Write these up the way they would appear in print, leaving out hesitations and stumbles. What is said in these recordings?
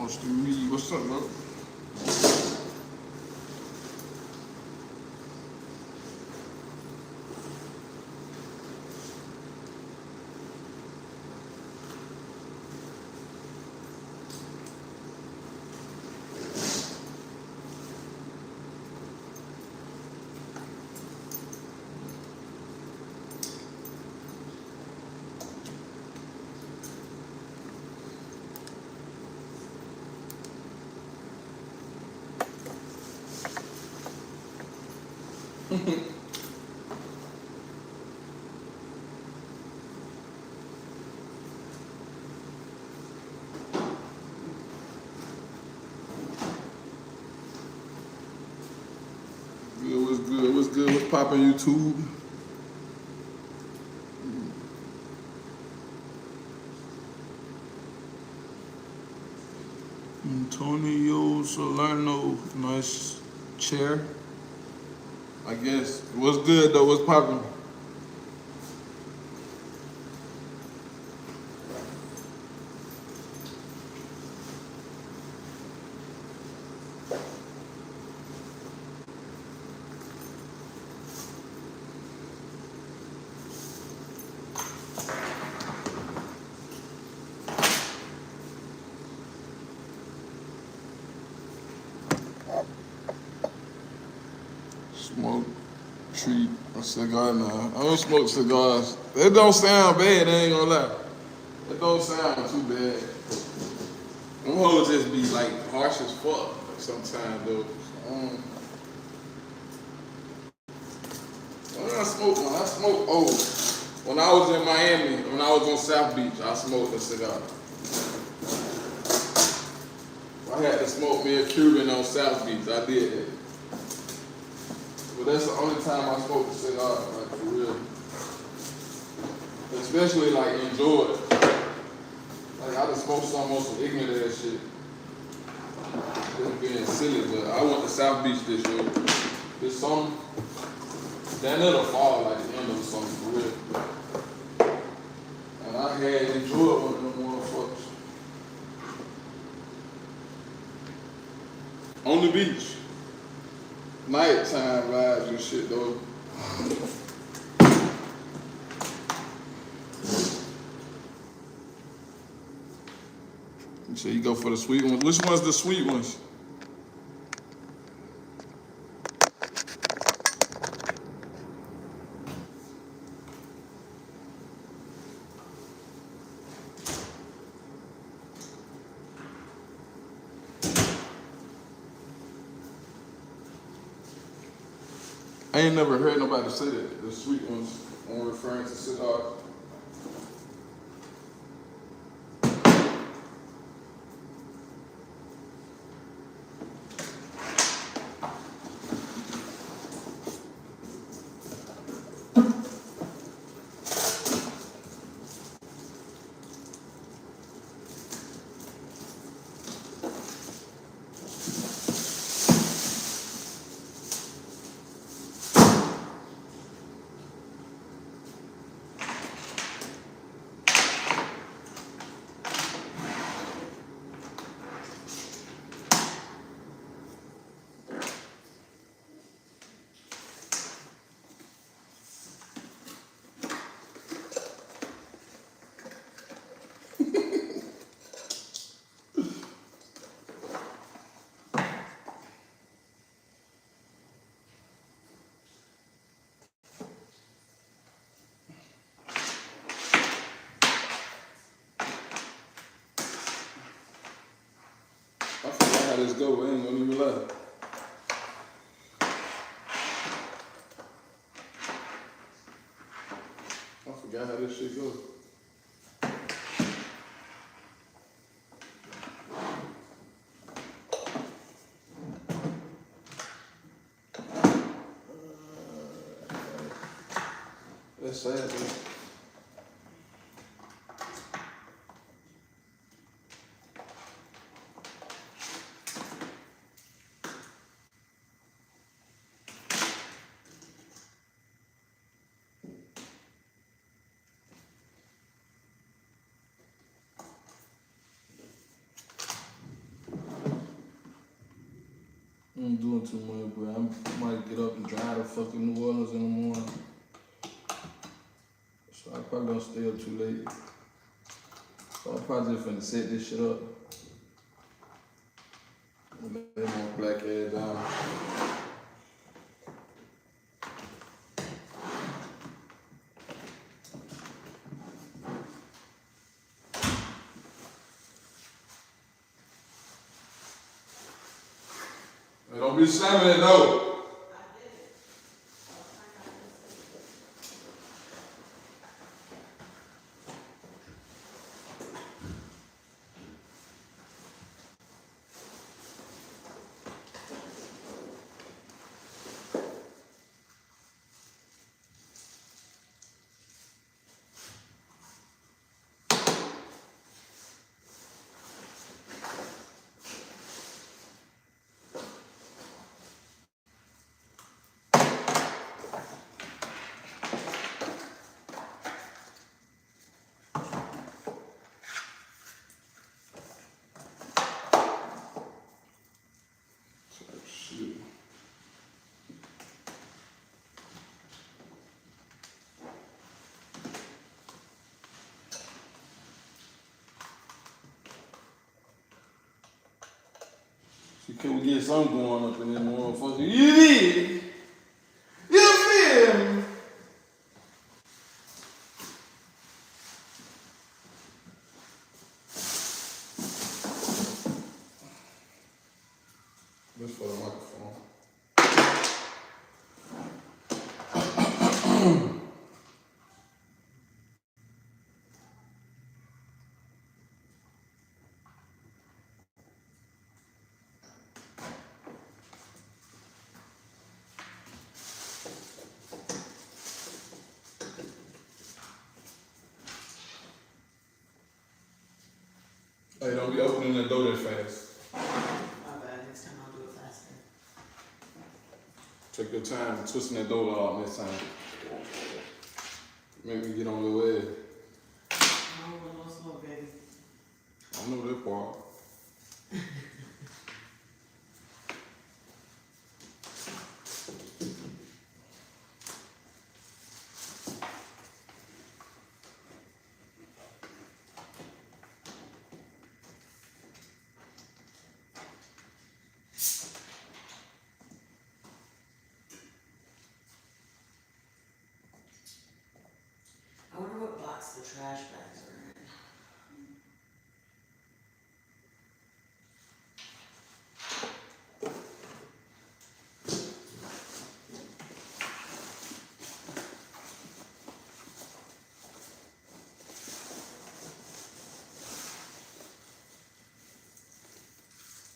Wants to read. What's up, bro? Good, what's good? What's good? What's poppin' YouTube? Antonio Salerno, nice chair. I guess. What's good though? What's poppin'? Smoke, treat, a cigar now. I don't smoke cigars. It don't sound bad, I ain't gonna lie. It don't sound too bad. Them hoes just be like harsh as fuck sometimes though. When I smoke, oh, when I was in Miami, when I was on South Beach, I smoked a cigar. I had to smoke me a Cuban on South Beach, I did that. But that's the only time I smoked a cigar, like for real. Especially like enjoy it. Like I just smoked some on some ignorant ass shit. Just being silly, but I went to South Beach this year. This summer. Then it'll fall like the end of the summer for real. And I had enjoyed one of them motherfuckers. On the beach. Nighttime vibes and shit though. So you go for the sweet ones. Which one's the sweet ones? I ain't never heard nobody say that. The sweet ones when referring to cigars. I forgot how this go, I ain't gonna even lie. I forgot how this shit goes. That's sad, man. I'm doing too much, bro. I might get up and drive to fucking New Orleans in the morning. So I probably don't stay up too late. So I'm probably just finna set this shit up. Lay my black ass down. Hey, don't be slamming it though. Shit. See, can we get something going up in this motherfucker? You did. You feel me? This for the microphone. Hey, don't be opening that door that fast. My bad, next time I'll do it faster. Take your time twisting that door off next time. Make me get on the way. I don't want no smoke, baby. I know that part. I wonder what box the trash bags are in.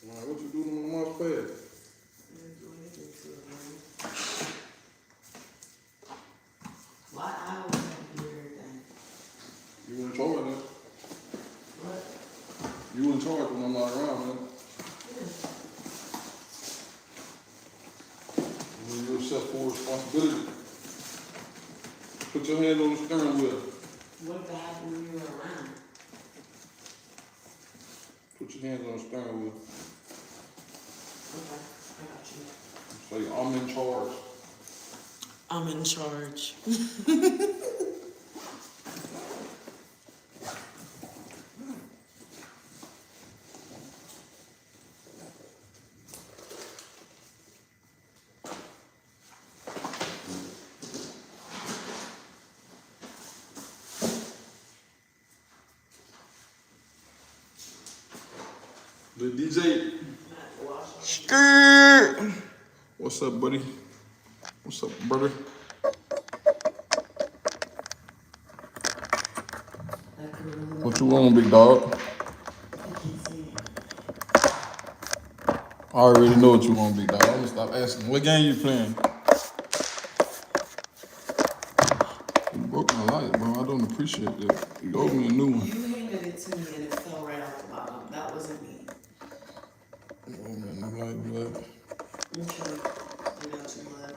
Man, what you doing on my mouse pad? I didn't do anything to it, man. Why I always have to do everything? You in charge, man. What? You in charge when I'm not around, man. You yourself for responsibility. Put your hand on the steering wheel. What if that happened when you were around? Put your hands on the steering wheel. Okay, I got you. Say, I'm in charge. I'm in charge. The DJ. Skirt. What's up, buddy? What's up, brother? What you want, big dog? I already know what you want, big dog. I'm gonna stop asking. What game you playing? You broke my light, bro. I don't appreciate that. You owe me a new one. You handed it to me and it fell right off the bottom. That wasn't me. You owe me a new light, blood. Okay. I got you, blood.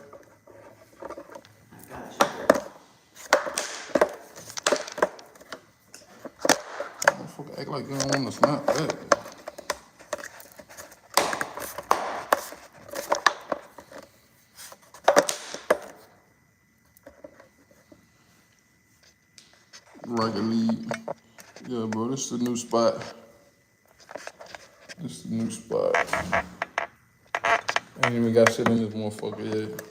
I got you. Motherfucker act like you don't want to snap that. I can leave. Yeah, bro, this is the new spot. This is the new spot. I ain't even got shit in this motherfucker yet.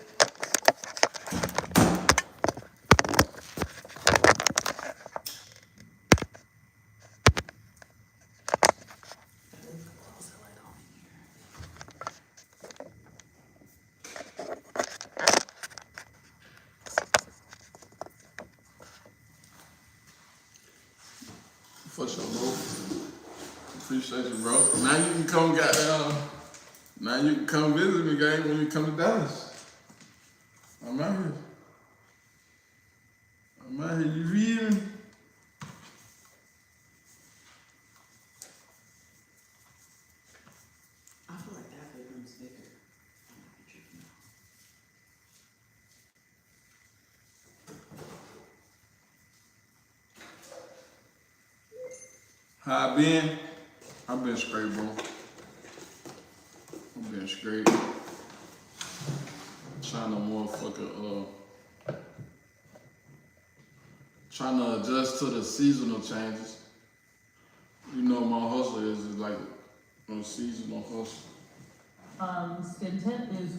For sure, bro. Appreciate you, bro. Now you can come, now you can come visit me, gang, when you come to Dallas. I'm out here. I'm out here, you read me? I feel like that bedroom's bigger. I might be tripping. How I been? I've been straight, bro. I've been straight. Trying to adjust to the seasonal changes. You know, my hustle is like a seasonal hustle. Skin tint is.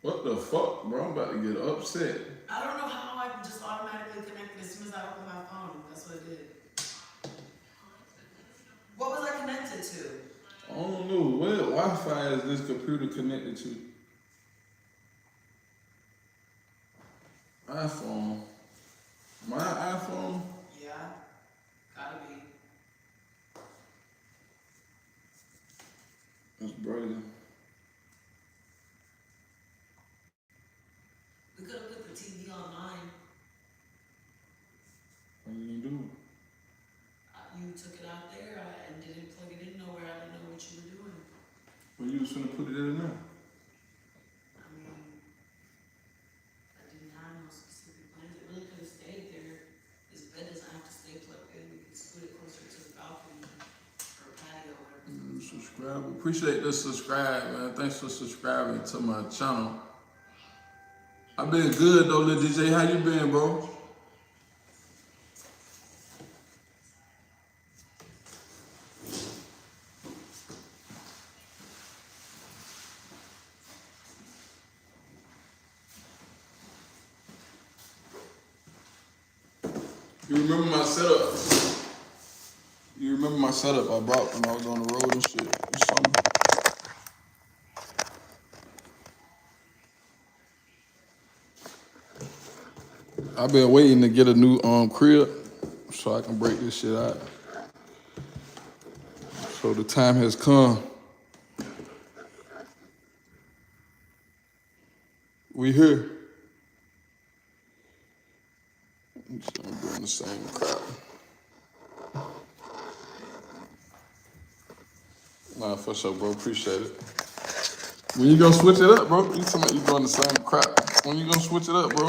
What the fuck, bro? I'm about to get upset. I don't know how I just automatically connected as soon as I opened my phone. That's what it did. What was I connected to? I don't know. What Wi-Fi is this computer connected to? iPhone. My iPhone? Yeah, gotta be. That's brazen. We could have put the TV online. What you gonna do? You took it out there and didn't plug it in nowhere. I didn't know what you were doing. Well, you was finna put it in there. I mean, I didn't have no specific plans. It really could have stayed there. This bed doesn't have to stay plugged in. We can scoot it closer to the balcony or patio or whatever. Subscribe. Appreciate the subscribe, man. Thanks for subscribing to my channel. I've been good though, Lil DJ. How you been, bro? You remember my setup? You remember my setup I brought when I was on the road and shit this summer? I've been waiting to get a new crib so I can break this shit out. So the time has come. We here. I'm doing the same crap. Nah, for sure, bro. Appreciate it. When you gonna switch it up, bro? You talking about you doing the same crap. When you gonna switch it up, bro?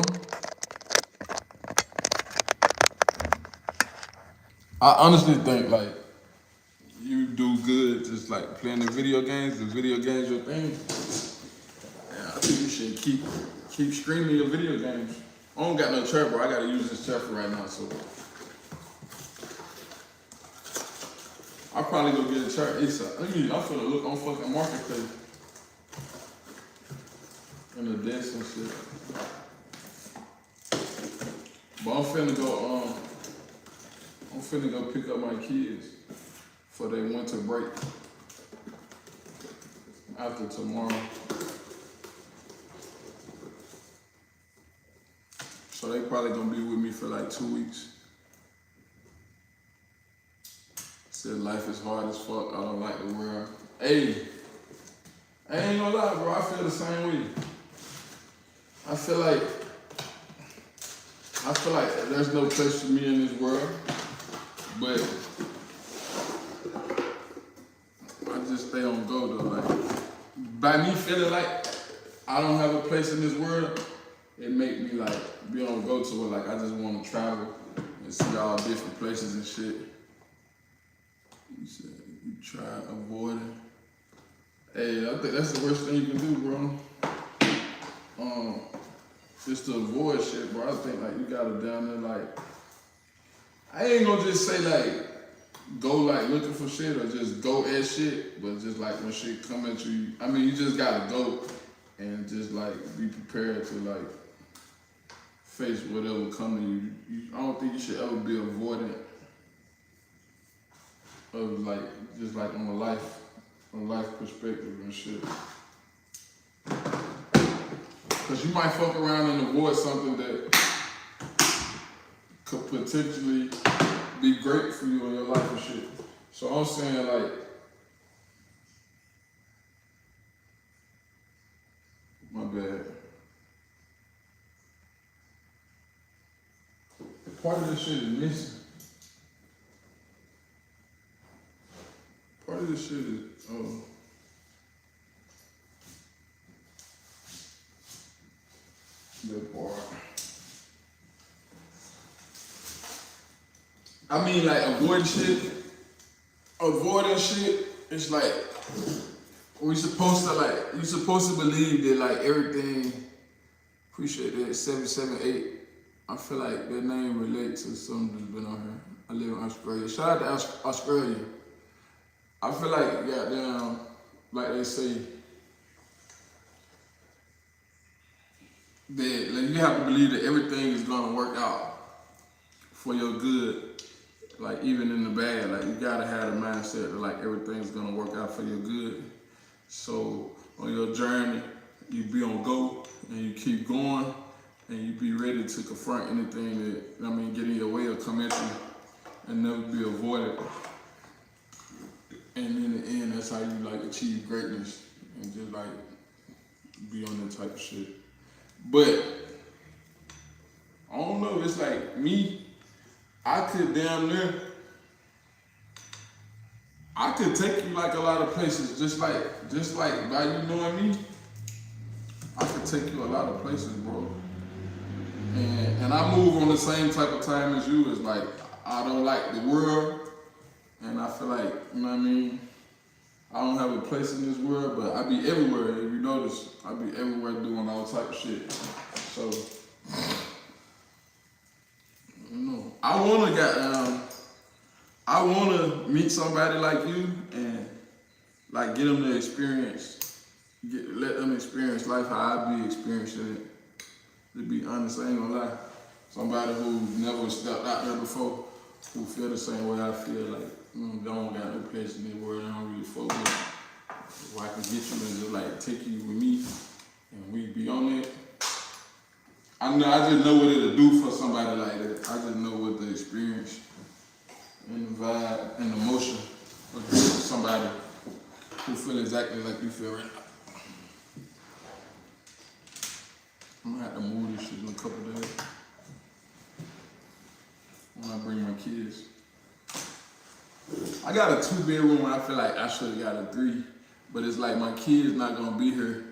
I honestly think, like, you do good just, like, playing the video games your thing. Yeah, I think you should keep streaming your video games. I don't got no chair, bro. I gotta use this chair for right now, so. I'll probably go get a chair ASAP. I'm finna look on fucking Marketplace. And the desk and shit. But I'm finna go pick up my kids for their winter break. After tomorrow. So they probably gonna be with me for like 2 weeks. Said life is hard as fuck. I don't like the world. Hey, I ain't gonna lie, bro. I feel the same way. I feel like there's no place for me in this world, but I just stay on go though. Like, by me feeling like I don't have a place in this world, it make me like be on go to it. Like I just want to travel and see all different places and shit. You said you try avoiding. Hey, I think that's the worst thing you can do, bro. Just to avoid shit, bro. I think like you gotta down there like I ain't gonna just say like go like looking for shit or just go at shit, but just like when shit come at you, I mean you just gotta go and just like be prepared to like face whatever come to you. I don't think you should ever be avoidant of like just like on a life perspective and shit. Cause you might fuck around and avoid something that could potentially be great for you in your life and shit. So I'm saying like, my bad. Part of this shit is missing. Part of this shit is, that part. I mean, like, avoiding shit, it's like, you supposed to believe that, like, everything, appreciate that, 778, I feel like that name relates to something that's been on here. I live in Australia. Shout out to Australia. I feel like, goddamn, like they say, that like, you have to believe that everything is gonna work out for your good. Like even in the bad, like you gotta have the mindset that like everything's gonna work out for your good. So on your journey, you be on go and you keep going and you be ready to confront anything that, get in your way or come at you and never be avoided. And in the end, that's how you like achieve greatness and just like be on that type of shit. But I don't know, it's like me, I could take you like a lot of places, just like by you knowing me, I could take you a lot of places, bro. And I move on the same type of time as you. It's like I don't like the world, and I feel like, you know what I mean? I don't have a place in this world, but I be everywhere. If you notice, I be everywhere doing all type of shit. So, no, I wanna meet somebody like you and like get them to let them experience life how I be experiencing it. To be honest, I ain't gonna lie. Somebody who never stepped out there before, who feel the same way I feel, like don't got no place in the world, I don't really focus. Where I can get you and just like take you with me and we be on it. I just know what it'll do for somebody like that. I just know what the experience and the vibe and the emotion will do for somebody who feel exactly like you feel right now. I'm gonna have to move this shit in a couple days when I bring my kids. I got a 2-bedroom and I feel like I should have got a 3, but it's like my kids not gonna be here.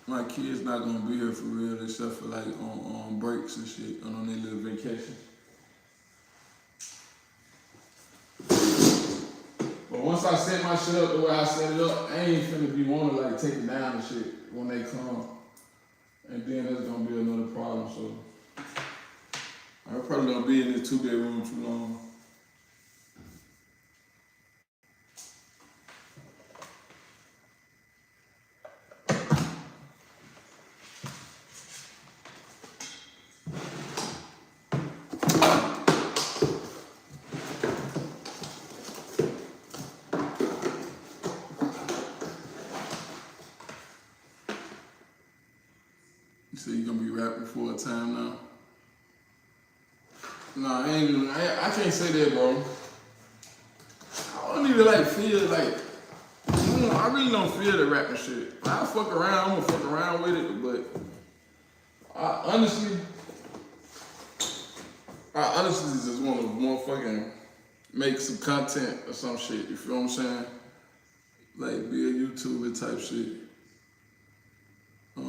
My kids not gonna be here for real, except for like on breaks and shit, and on their little vacation. But once I set my shit up the way I set it up, I ain't finna be wanting to like take it down and shit when they come. And then that's gonna be another problem, so I'm probably gonna be in this 2-bedroom too long. You say you gonna be rapping for a time now? Nah, I can't say that, bro. I don't even like feel like, I really don't feel the rapping shit. I fuck around, I'm gonna fuck around with it, but I honestly just wanna motherfucking make some content or some shit, you feel what I'm saying? Like be a YouTuber type shit. I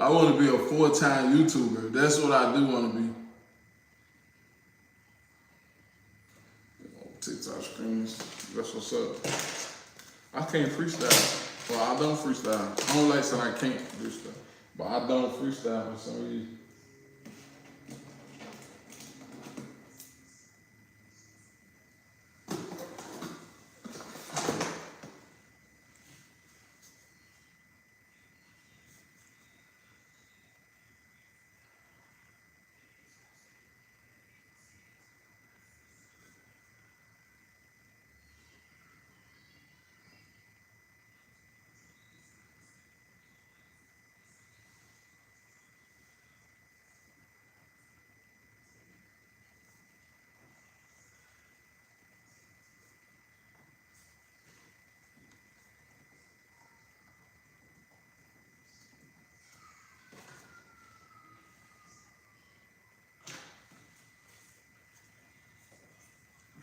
wanna be a full-time YouTuber. That's what I do wanna be. TikTok screens. That's what's up. I can't freestyle. Well, I don't freestyle. I don't like saying I can't freestyle, but I don't freestyle for some reason.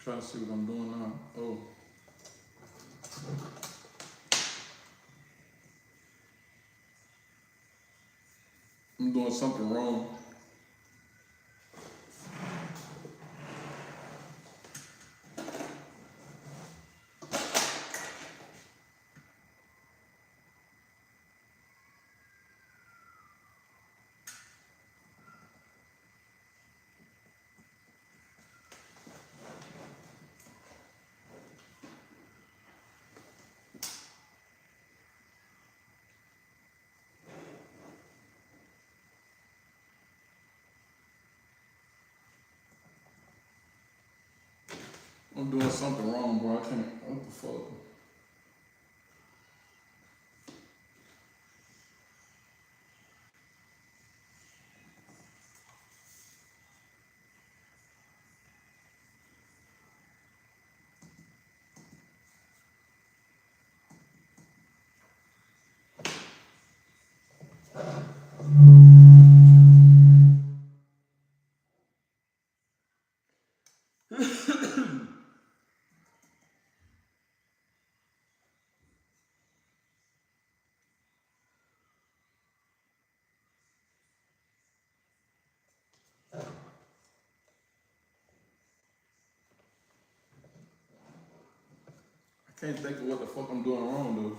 Trying to see what I'm doing now. Oh. I'm doing something wrong. I'm doing something wrong, bro. I can't. What the fuck? I can't think of what the fuck I'm doing wrong, though.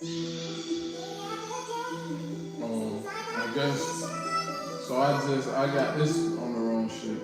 I guess. So I got this on the wrong shit.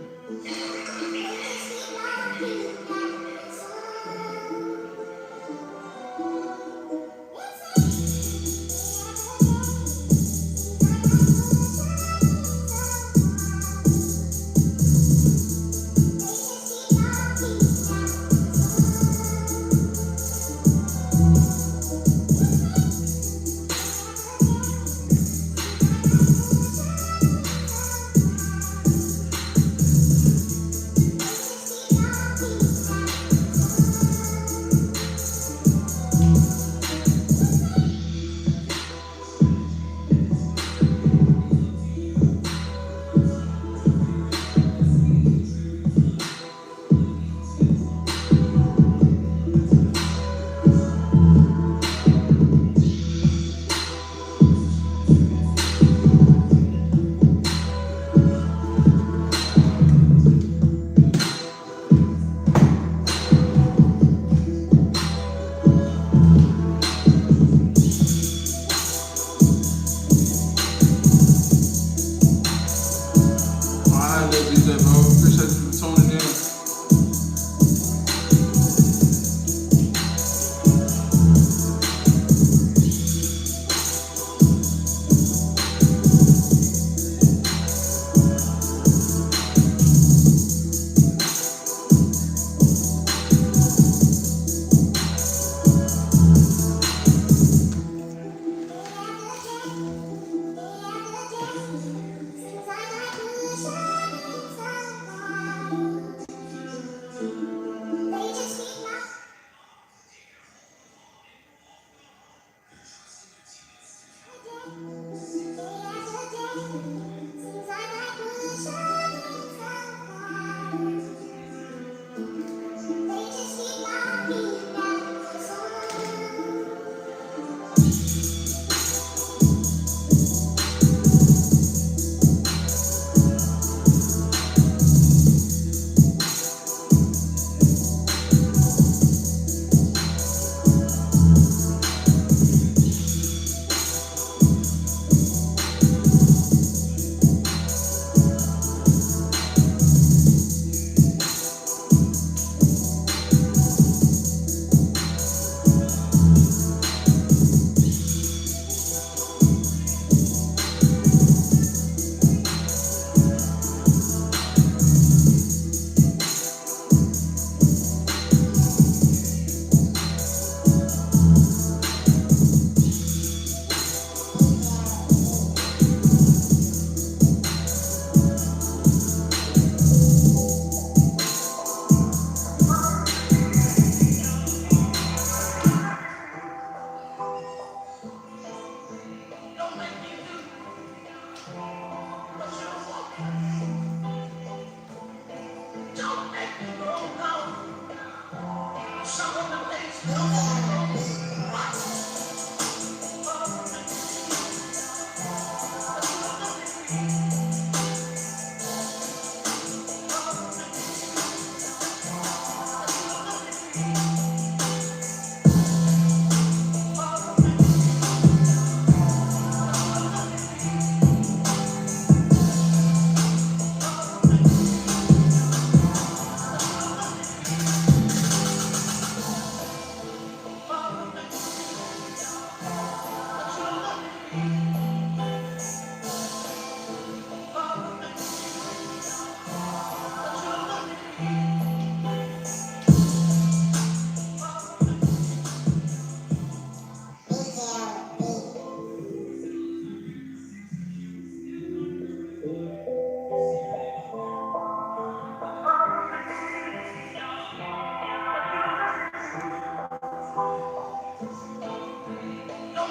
Don't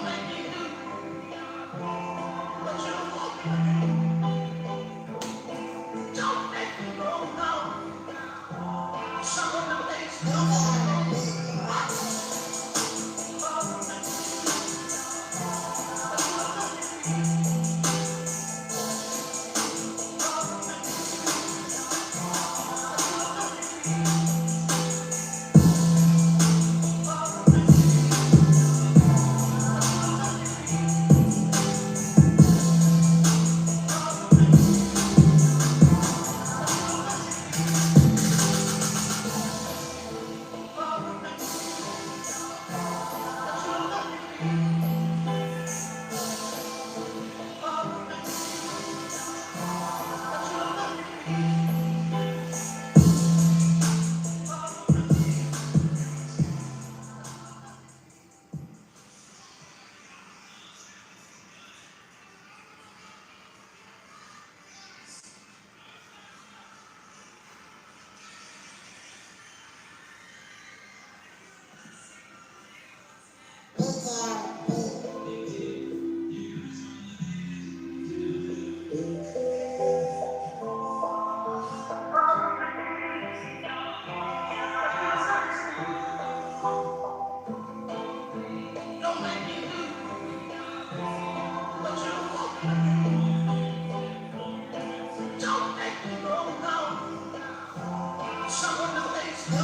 make me do what you want. Don't make me go down some of the things you don't make me do what you want. Don't make me go down some of the things you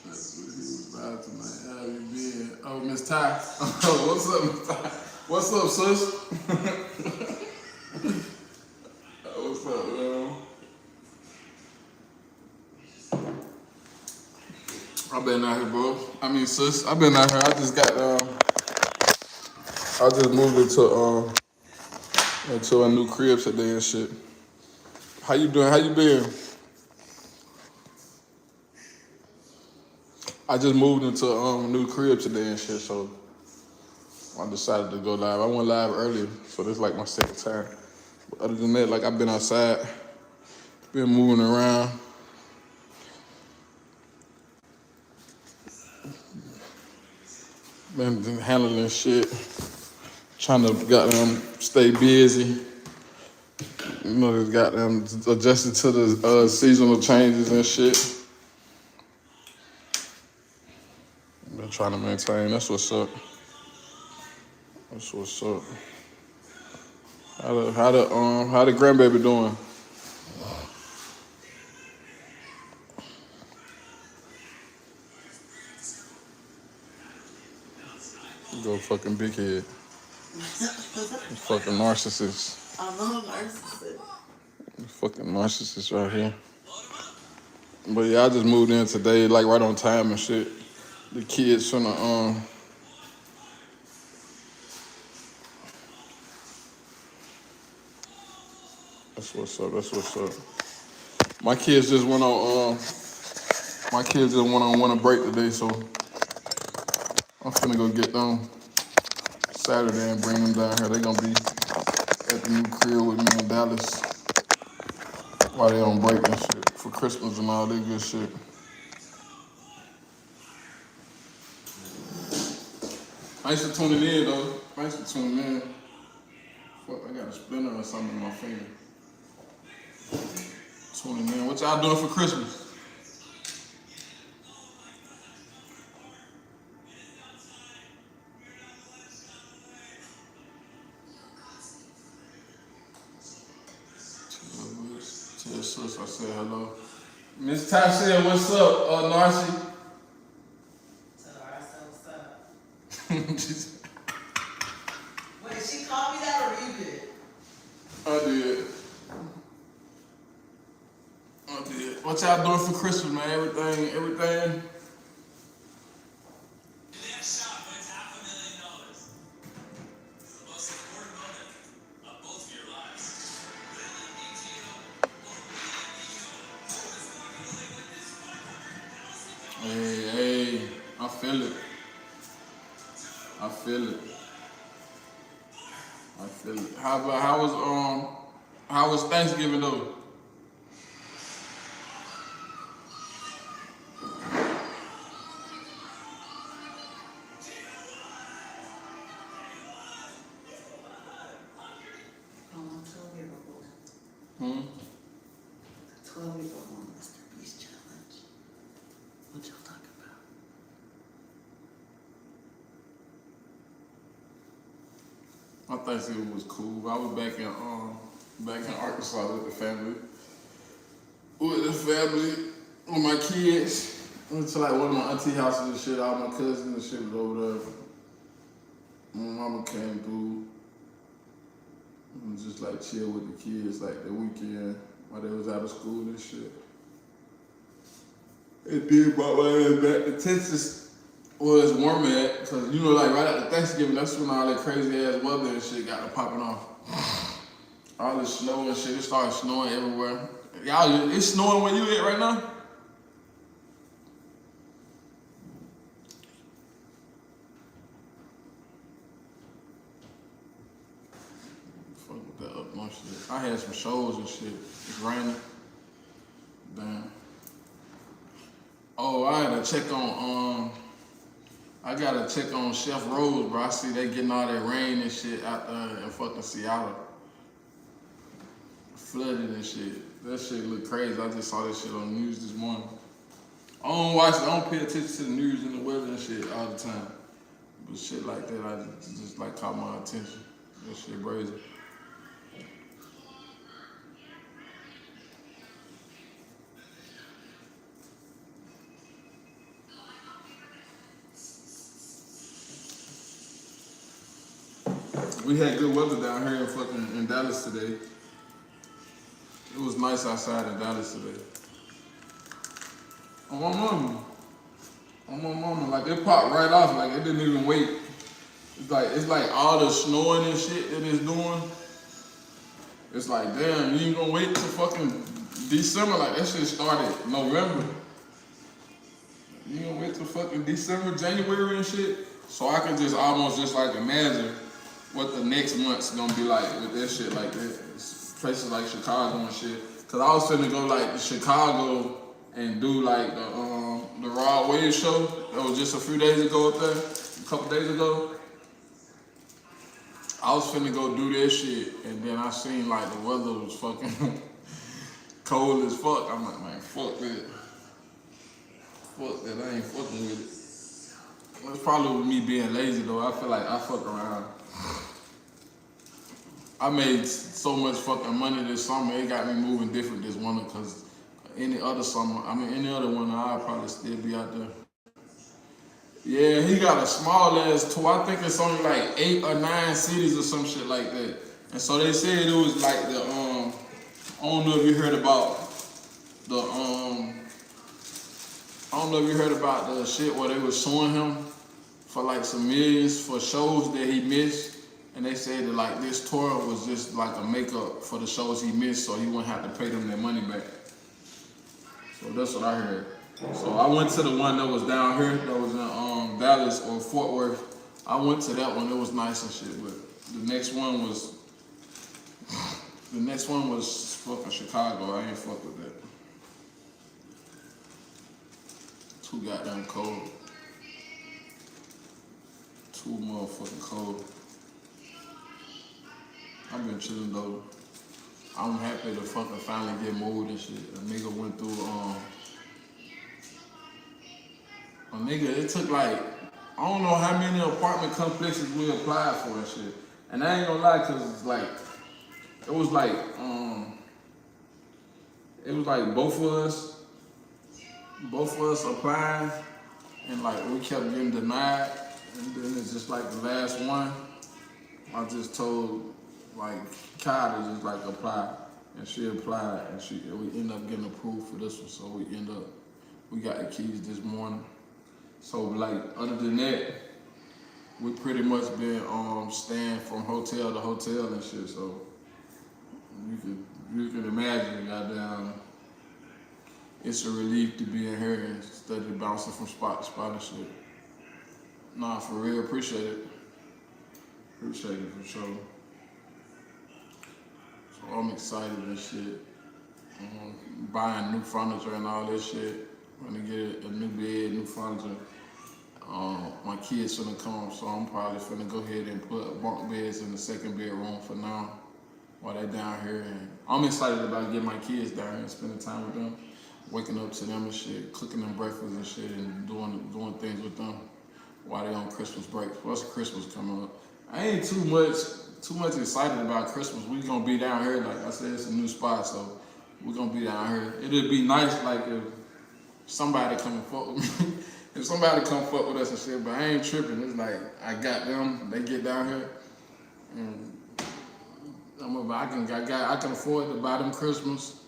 That's what he was about to, man. How you been? Oh, Miss Ty. Oh, what's up, Miss Ty? What's up, sis? What's up, man? I've been out here, bro. I mean, sis, I've been out here. I just moved into a new crib today and shit. How you doing? How you been? I just moved into a new crib today and shit, so I decided to go live. I went live earlier, so this is like my second time. But other than that, like I've been outside, been moving around. Been handling shit, trying to goddamn stay busy. You know, just goddamn adjusting to the seasonal changes and shit. Been trying to maintain. That's what's up. That's what's up. How the grandbaby doing? Go fucking big head. Fucking narcissist. I'm a narcissist. Fucking narcissist right here. But yeah, I just moved in today, like right on time and shit. The kids finna That's what's up. That's what's up. My kids just went on winter break today, so I'm finna go get them Saturday and bring them down here. They gonna be at the new crib with me in Dallas while they on break and shit for Christmas and all that good shit. Thanks for tuning in, though. Thanks for tuning in. Fuck, I got a splinter or something in my finger. Tuning in. What y'all doing for Christmas? Tell sis I said hello. Miss Tasha, what's up, Narcy? Tell her I said what's up. Wait, she called me that or you did? I did. What y'all doing for Christmas, man? Everything? Next shop wins $500,000. It's the most important moment of both of your lives. Hey, I feel it. How was Thanksgiving though? I'm 12-year-old. 12-year-old Mr. Beast challenge. What y'all talking about? My Thanksgiving was cool. I was back in Arkansas with the family. With my kids. Went to like one of my auntie houses and shit. All my cousins and shit was over there. My mama came through. And just like chill with the kids like the weekend while they was out of school and shit. It did brought my ass back to Texas. Well, it's warm at, cause you know, like right after Thanksgiving, that's when all that crazy ass weather and shit got to popping off. All the snow and shit, it started snowing everywhere. Y'all, it's snowing where you at right now? Fuck with that up north shit. I had some shows and shit. It's raining. Damn. Oh, I had to check on I gotta check on Chef Rose, bro. I see they getting all that rain and shit out there in fucking Seattle. Flooded and shit. That shit look crazy. I just saw that shit on the news this morning. I don't watch it. I don't pay attention to the news and the weather and shit all the time. But shit like that, I just like caught my attention. That shit crazy. We had good weather down here in Dallas today. It was nice outside in Dallas today. On my mama, like it popped right off, like it didn't even wait. It's like all the snowing and shit that it's doing. It's like, damn, you ain't gonna wait till fucking December, like that shit started November. You gonna wait till fucking December, January and shit? So I can just almost just like imagine what the next month's gonna be like with that shit like that. Places like Chicago and shit. Cause I was finna go like to Chicago and do like the Rod Wave show. That was just a few days ago up there, a couple days ago. I was finna go do that shit, and then I seen like the weather was fucking cold as fuck. I'm like, man, fuck that. Fuck that, I ain't fucking with it. It's probably with me being lazy though. I feel like I fuck around. I made so much fucking money this summer, it got me moving different this winter, cause any other winter, I'd probably still be out there. Yeah, he got a small ass tour. I think it's only like 8 or 9 cities or some shit like that. And so they said it was like the I don't know if you heard about the shit where they was suing him for like some millions for shows that he missed. And they said that like this tour was just like a makeup for the shows he missed, so he wouldn't have to pay them their money back. So that's what I heard. So I went to the one that was down here, that was in Dallas or Fort Worth. I went to that one, it was nice and shit, but the next one was fucking Chicago. I ain't fuck with that. Too goddamn cold. Too motherfucking cold. I've been chilling though. I'm happy to fucking finally get moved and shit. A nigga went through, it took like, I don't know how many apartment complexes we applied for and shit. And I ain't gonna lie, cause it's like, it was like both of us applying, and like we kept getting denied. And then it's just like the last one, I just told like Kai to just like apply, and she applied, and we ended up getting approved for this one. So we got the keys this morning. So like other than that, we pretty much been staying from hotel to hotel and shit. So you can imagine, goddamn, it's a relief to be in here instead of bouncing from spot to spot and shit. Nah, for real, appreciate it. Appreciate it for sure. So I'm excited and shit. Buying new furniture and all this shit. Gonna get a new bed, new furniture. My kids finna come, so I'm probably finna go ahead and put bunk beds in the second bedroom for now while they're down here. And I'm excited about getting my kids down here and spending time with them, waking up to them and shit, cooking them breakfast and shit, and doing things with them while they on Christmas break. Plus Christmas coming up. I ain't too much excited about Christmas. We gonna be down here, like I said, it's a new spot, so we're gonna be down here. It'd be nice like if somebody come and fuck with me. If somebody come fuck with us and shit, but I ain't tripping. It's like I got them, they get down here, and I can afford to buy them Christmas.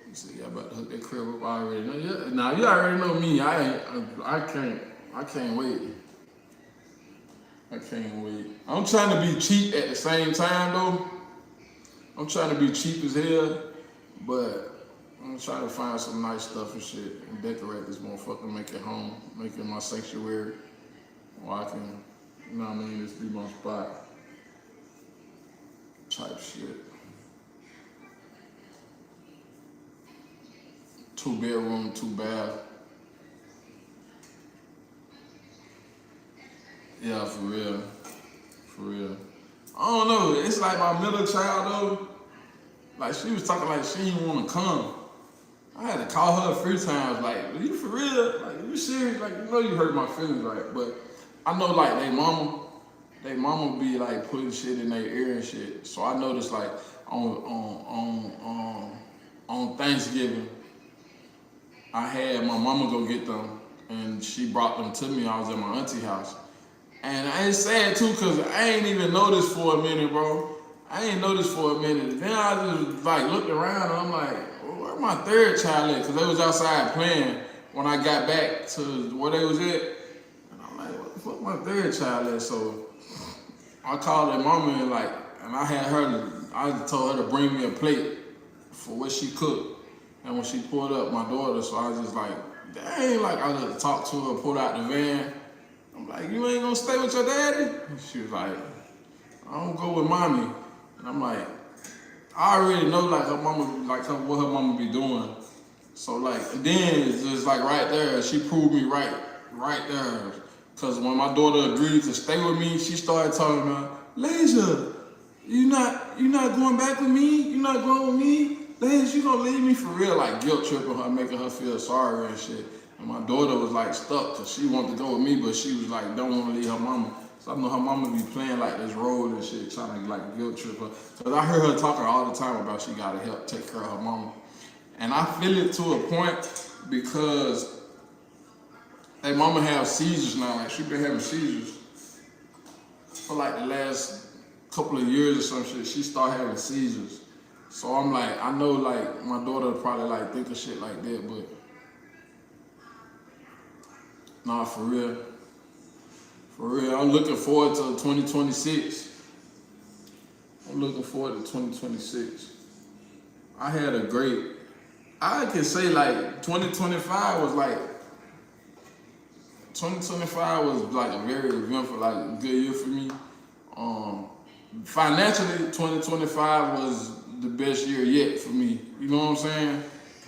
You see, I about to hook that crib up already. Now you already know me. I can't wait. I can't wait. I'm trying to be cheap at the same time though. I'm trying to be cheap as hell, but I'm trying to find some nice stuff and shit and decorate this motherfucker, make it home, make it my sanctuary, or I can, you know what I mean, this be my spot. Type shit. 2 bedroom, 2 bath. Yeah, for real. For real. I don't know, it's like my middle child though, like she was talking like she didn't want to come. I had to call her a few times, like, are you for real? Like, are you serious? Like, you know you hurt my feelings, right? But I know like they mama be like putting shit in their ear and shit. So I noticed like on Thanksgiving, I had my mama go get them, and she brought them to me. I was at my auntie house, And I ain't sad too, cause I ain't even noticed for a minute, bro. I ain't noticed for a minute. Then I just like looked around and I'm like, oh, where my third child at? Cause they was outside playing when I got back to where they was at. And I'm like, what the fuck my third child at? So I called their mama and I told her to bring me a plate for what she cooked. And when she pulled up my daughter, so I was just like, dang, like I just talked to her, pulled out the van. I'm like, you ain't gonna stay with your daddy? And she was like, I don't go with mommy. And I'm like, I already know like her mama, like what her mama be doing. So like, then it's just like right there, she proved me right there. Cause when my daughter agreed to stay with me, she started talking about, Lasia, you not going back with me? You not going with me? Lasia, you gonna leave me for real? Like guilt tripping her, making her feel sorry and shit. And my daughter was like stuck cause she wanted to go with me, but she was like, don't want to leave her mama. So I know her mama be playing like this role and shit, trying to like guilt trip her. Cause I heard her talking all the time about she gotta help take care of her mama. And I feel it to a point because hey, mama have seizures now. Like she been having seizures for like the last couple of years or some shit. She started having seizures. So I'm like, I know like my daughter probably like think of shit like that, but nah, for real. For real, I'm looking forward to 2026. I'm looking forward to 2026. I can say like 2025 was like a very eventful, like a good year for me. Financially, 2025 was the best year yet for me. You know what I'm saying?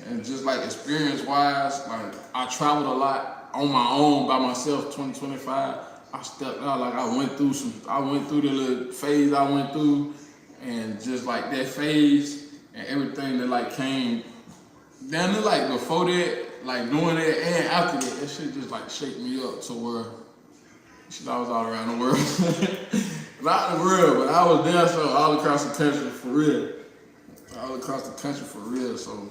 And just like experience-wise, like I traveled a lot on my own by myself. 2025, I stepped out. Like I went through the little phase I went through, and just like that phase and everything that like came. Down there, like before that, like doing that and after that shit just like shaped me up to where shit, I was all around the world. Not the world, but I was down so all across the country for real. All across the country for real. So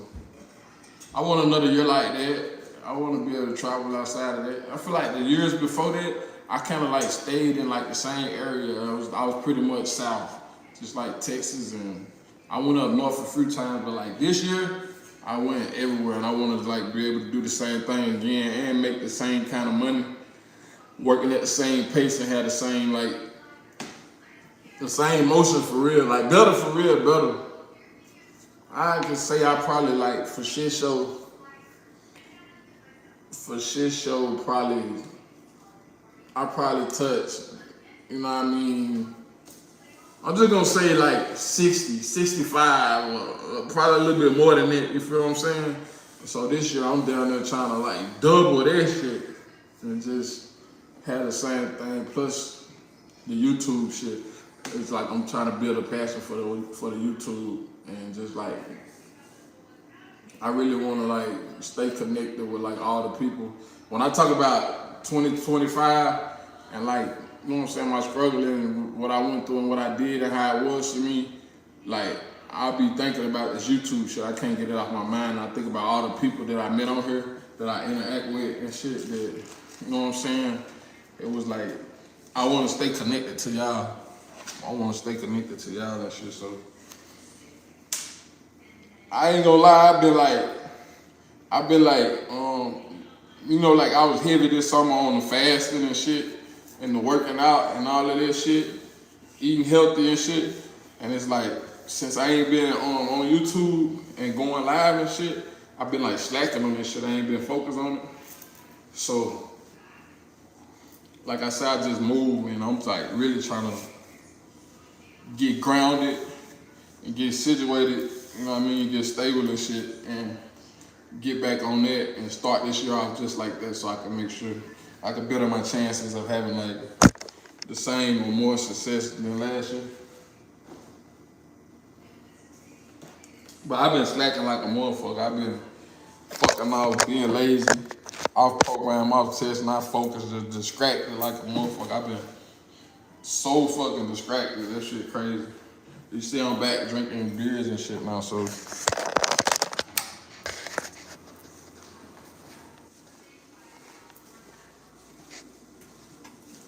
I want another year like that. I want to be able to travel outside of that. I feel like the years before that, I kind of like stayed in like the same area. I was pretty much south, just like Texas, and I went up north a few times. But like this year, I went everywhere, and I wanted to like be able to do the same thing again and make the same kind of money, working at the same pace and have the same motion for real, like better for real, better. I can say I probably like for shit show I probably touched, you know what I mean? I'm just gonna say like 60, 65, or probably a little bit more than that, you feel what I'm saying? So this year I'm down there trying to like double that shit and just have the same thing plus the YouTube shit. It's like I'm trying to build a passion for the YouTube and just like I really want to like stay connected with like all the people. When I talk about 2025 and like, you know what I'm saying, my struggle and what I went through and what I did and how it was for me, like I'll be thinking about this YouTube shit. I can't get it off my mind. I think about all the people that I met on here, that I interact with and shit that, you know what I'm saying? It was like, I want to stay connected to y'all. I want to stay connected to y'all and shit, so. I ain't gonna lie, I've been like, you know, like I was heavy this summer on the fasting and shit, and the working out and all of this shit, eating healthy and shit. And it's like, since I ain't been on YouTube and going live and shit, I've been like slacking on this shit. I ain't been focused on it. So, like I said, I just moved and I'm like really trying to get grounded and get situated, you know what I mean, get stable and shit, and get back on that and start this year off just like that so I can make sure I can better my chances of having like the same or more success than last year. But I've been slacking like a motherfucker. I've been fucking off, being lazy, off program, off test, not focused, just distracted like a motherfucker. I've been so fucking distracted. That shit crazy. You see I'm back drinking beers and shit now, so.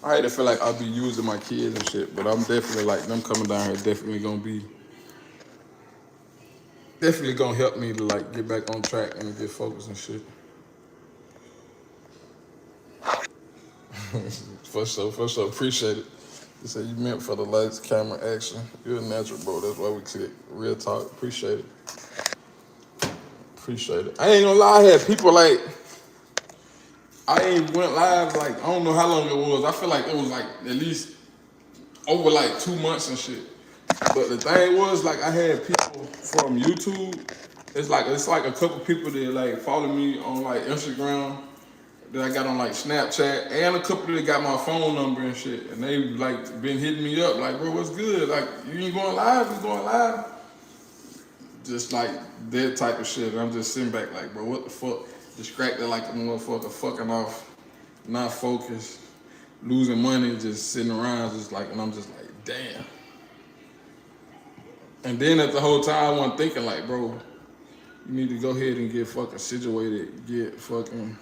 I hate to feel like I'll be using my kids and shit, but I'm definitely like them coming down here definitely gonna help me to like get back on track and get focused and shit. For sure. Appreciate it. You said you meant for the lights, camera, action. You're a natural, bro. That's why we click. Real talk. Appreciate it. Appreciate it. I ain't gonna lie, I had people like, I ain't went live like, I don't know how long it was. I feel like it was like at least over like 2 months and shit. But the thing was, like, I had people from YouTube. It's like a couple people that like follow me on like Instagram that I got on like Snapchat, and a couple that got my phone number and shit. And they like been hitting me up like, bro, what's good? Like, you ain't going live? You going live? Just like that type of shit. And I'm just sitting back like, bro, what the fuck? Distracted like a motherfucker, fucking off, not focused, losing money, just sitting around, just like, and I'm just like, damn. And then at the whole time, I wasn't thinking like, bro, you need to go ahead and get fucking situated, get fucking.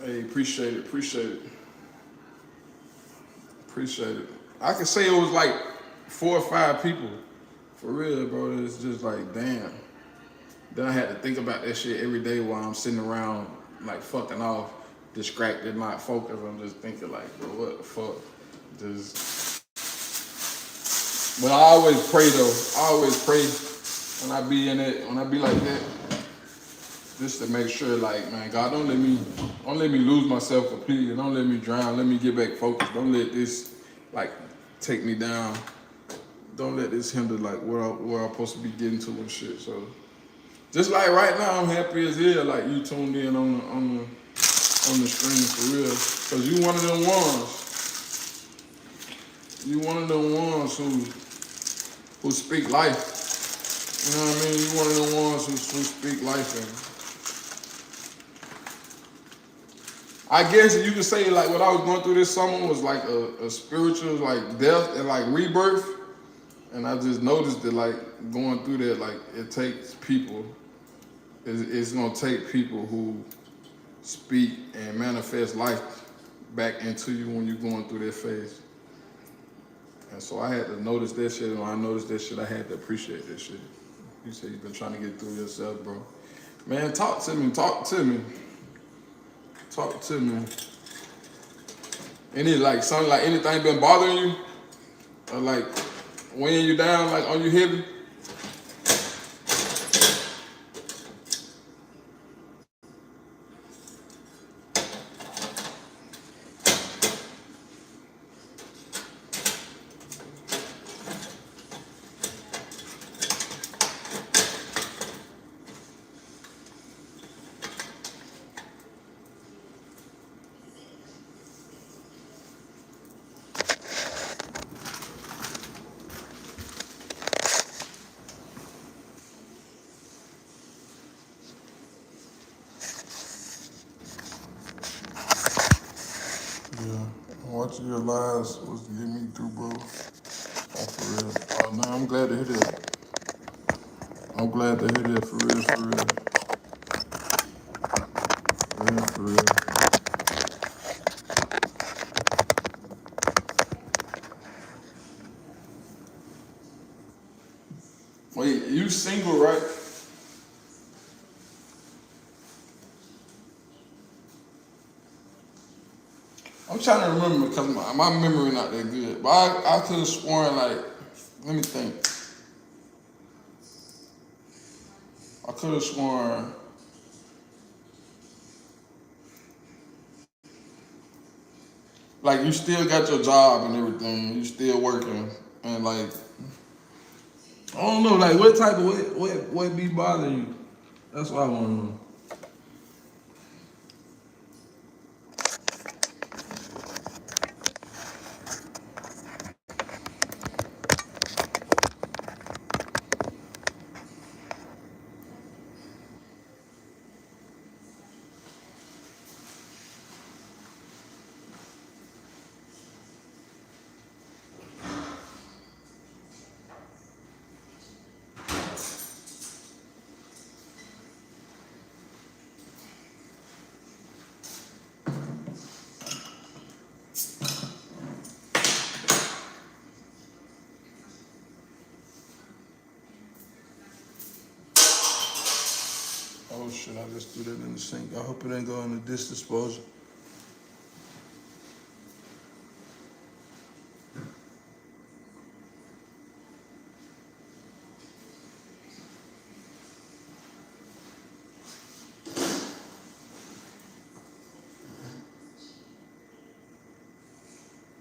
Hey, appreciate it. I could say it was like 4 or 5 people. For real, bro. It's just like, damn. Then I had to think about that shit every day while I'm sitting around, like, fucking off, distracted, not focused. I'm just thinking, like, bro, what the fuck? Just. But I always pray, though. I always pray when I be in it, when I be like that, just to make sure, like, man, God, don't let me lose myself completely. Don't let me drown. Let me get back focused. Don't let this, like, take me down. Don't let this hinder, like, where I'm supposed to be getting to and shit. So, just like right now, I'm happy as hell, like, you tuned in on the stream for real. Cause you one of them ones. You one of them ones who speak life. You know what I mean? You one of them ones who speak life. And I guess you could say like what I was going through this summer was like a spiritual like death and like rebirth. And I just noticed that like going through that, like it takes people, it's gonna take people who speak and manifest life back into you when you're going through that phase. And so I had to notice that shit, and when I noticed that shit, I had to appreciate that shit. You said you've been trying to get through yourself, bro. Man, talk to me. Any like something like anything been bothering you? Or like weighing you down, like on you heavy? Yeah, watching your lives was getting me through, bro. Oh, for real. Oh, no, I'm glad to hear that. For real. For real. Wait, you single, right? I'm trying to remember because my memory not that good. But I could have sworn like, let me think. I could have sworn like you still got your job and everything. You still working and like I don't know like what type of what be bothering you. That's what I want to know. shit, I just threw that in the sink. I hope it ain't going in the dish disposal.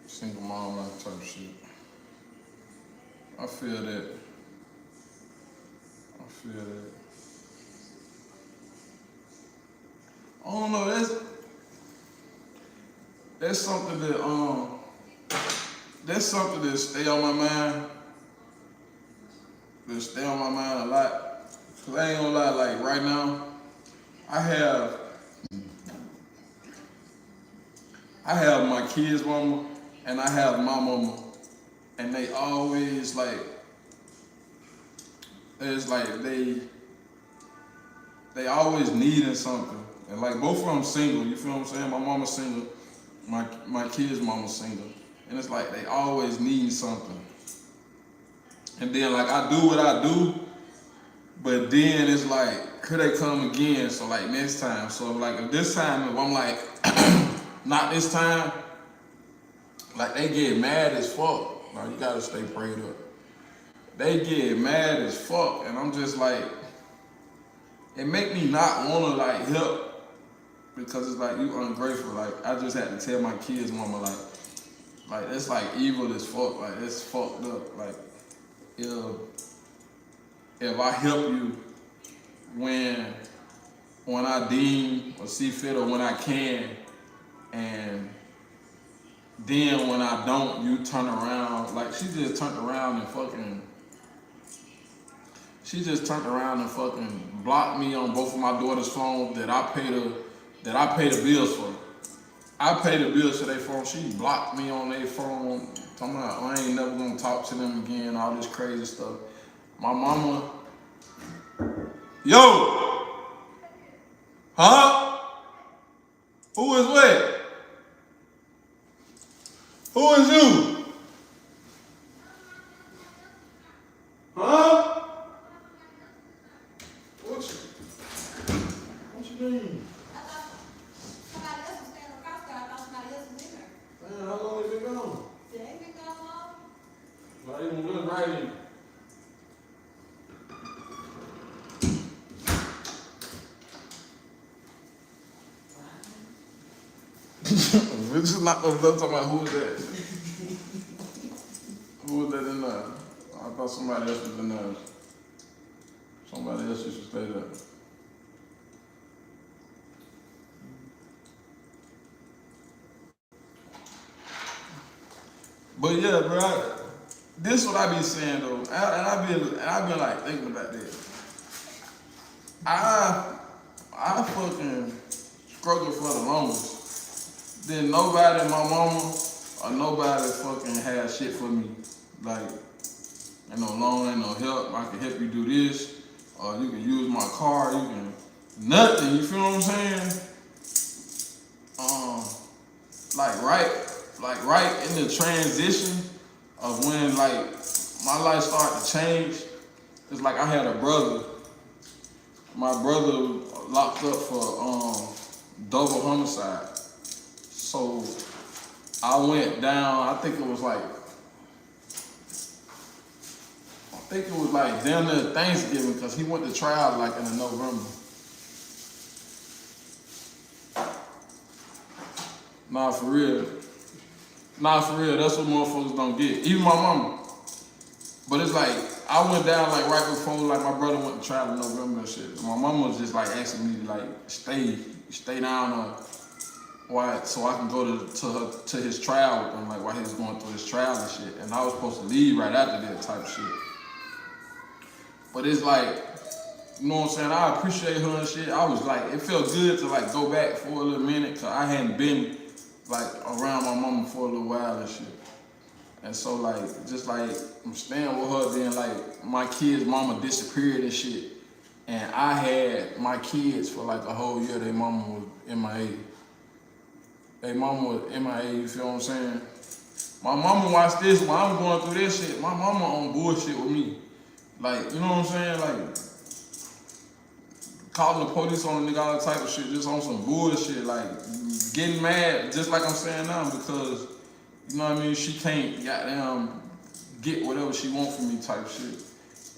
Single mom life type shit. I feel that. I don't know, that's something that stay on my mind. That stay on my mind a lot. Cause I ain't gonna lie, like right now, I have my kids' mama and I have my mama, and they always like, it's like they always needing something. And like both of them single, you feel what I'm saying? My mama's single, my kids' mama's single. And it's like they always need something. And then like I do what I do, but then it's like, here they come again, so like next time. So like if this time, if I'm like, not this time, like they get mad as fuck. Like you gotta stay prayed up. They get mad as fuck, and I'm just like, it make me not wanna like help, because it's like you ungrateful. Like I just had to tell my kids' mama like it's like evil as fuck. Like it's fucked up. Like if I help you when I deem or see fit or when I can, and then when I don't, you turn around. Like she just turned around and fucking blocked me on both of my daughter's phones that I pay the bills for. I pay the bills to their phone. She blocked me on their phone, talking about I ain't never gonna talk to them again, all this crazy stuff. My mama, yo, huh? Who is what? Who is you? Huh? What you mean? I thought somebody else was staying across there. I thought somebody else was in there. Man, how long has it been gone? They ain't been gone long. Not even look right in. We're just not gonna talk about who was that. Who was that in there? I thought somebody else was in there. Somebody else used to stay there. But yeah, bro, this what I be saying though, and I been like thinking about this. I fucking struggled for the longest. Then nobody, my mama or nobody fucking had shit for me. Like, ain't no loan, ain't no help. I can help you do this, or you can use my car. You can nothing. You feel what I'm saying? Like right in the transition of when like my life started to change. It's like I had a brother. My brother locked up for double homicide. So I went down. I think it was like damn near Thanksgiving, because he went to trial like in November. Nah, for real. That's what motherfuckers don't get. Even my mama. But it's like, I went down like right before like my brother went to trial in November and shit. My mama was just like asking me to like stay down why, so I can go to his trial with him, like while he was going through his trial and shit. And I was supposed to leave right after that type shit. But it's like, you know what I'm saying? I appreciate her and shit. I was like, it felt good to like go back for a little minute, cause I hadn't been like around my mama for a little while and shit. And so like, just like I'm staying with her, then like my kid's mama disappeared and shit. And I had my kids for like a whole year. Their mama was MIA. Their mama was MIA, you feel what I'm saying? My mama watched this when I was going through this shit. My mama on bullshit with me. Like, you know what I'm saying? Like, calling the police on a nigga, all that type of shit, just on some bullshit, like getting mad, just like I'm saying now, because you know what I mean, she can't goddamn get whatever she want from me type shit.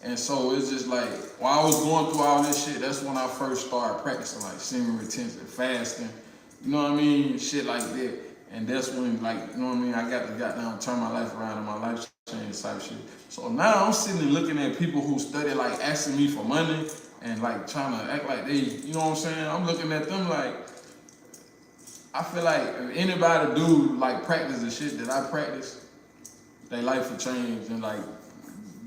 And so it's just like, while I was going through all this shit, that's when I first started practicing like semen retention, fasting, you know what I mean, shit like that. And that's when, like, you know what I mean, I got to goddamn turn my life around and my life change type shit. So now I'm sitting and looking at people who study, like, asking me for money and, like, trying to act like they, you know what I'm saying? I'm looking at them like, I feel like if anybody do, like, practice the shit that I practice, their life will change and, like,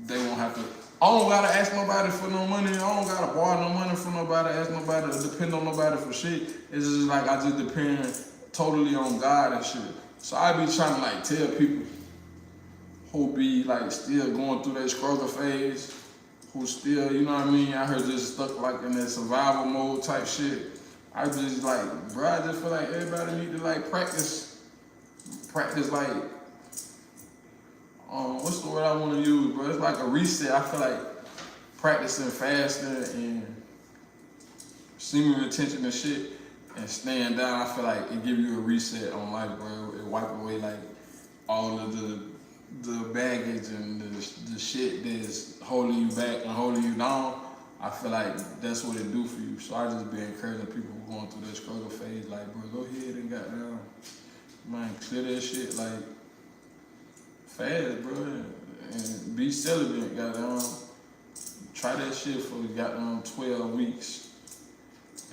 they won't have to. I don't gotta ask nobody for no money. I don't gotta borrow no money from nobody, ask nobody, or depend on nobody for shit. It's just like I just depend totally on God and shit. So I be trying to like tell people who be like still going through that struggle phase, who still, you know what I mean, I heard just stuck like in that survival mode type shit. I just like, bro, I just feel like everybody need to like practice like, what's the word I want to use, bro? It's like a reset. I feel like practicing fasting and semen retention and shit and staying down, I feel like it give you a reset on life, bro. It wipe away like all of the baggage and the shit that's holding you back and holding you down. I feel like that's what it do for you. So I just be encouraging people who going through that struggle phase, like, bro, go ahead and goddamn, man, clear that shit, like, fast, bro, and be celibate, goddamn. Try that shit for goddamn 12 weeks.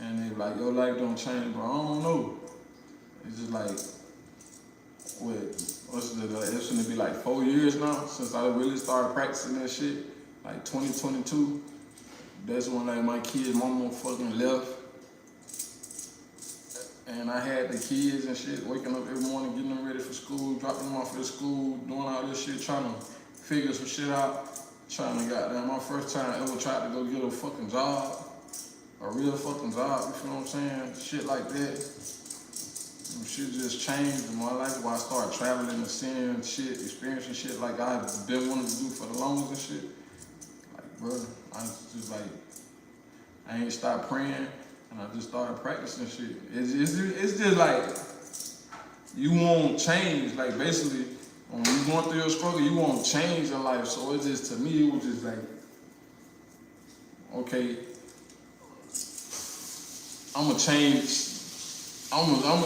And they like, your life don't change, bro. I don't know. It's just like, it's gonna be like 4 years now since I really started practicing that shit. Like 2022. That's when like my kid's mama fucking left. And I had the kids and shit, waking up every morning, getting them ready for school, dropping them off at school, doing all this shit, trying to figure some shit out, trying to goddamn, my first time I ever tried to go get a fucking job, a real fucking job, you feel what I'm saying? Shit like that. And shit just changed in my life where I started traveling and seeing shit, experiencing shit like I've been wanting to do for the longest and shit. Like, bro, I just like, I ain't stopped praying. And I just started practicing shit. It's just like, you won't change. Like basically, when you're going through your struggle, you won't change in life. So it just, to me, it was just like, okay, I'm gonna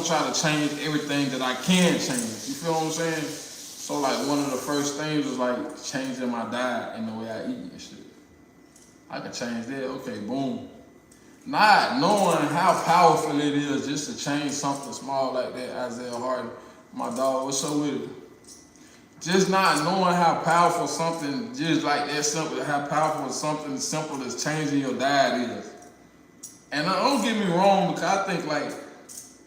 try to change everything that I can change. You feel what I'm saying? So like one of the first things was like changing my diet and the way I eat and shit. I could change that, okay, boom. Not knowing how powerful it is just to change something small like that, Isaiah Harden, my dog, what's up with it? Just not knowing how powerful something just like that simple, how powerful something simple as changing your diet is. And don't get me wrong, because I think like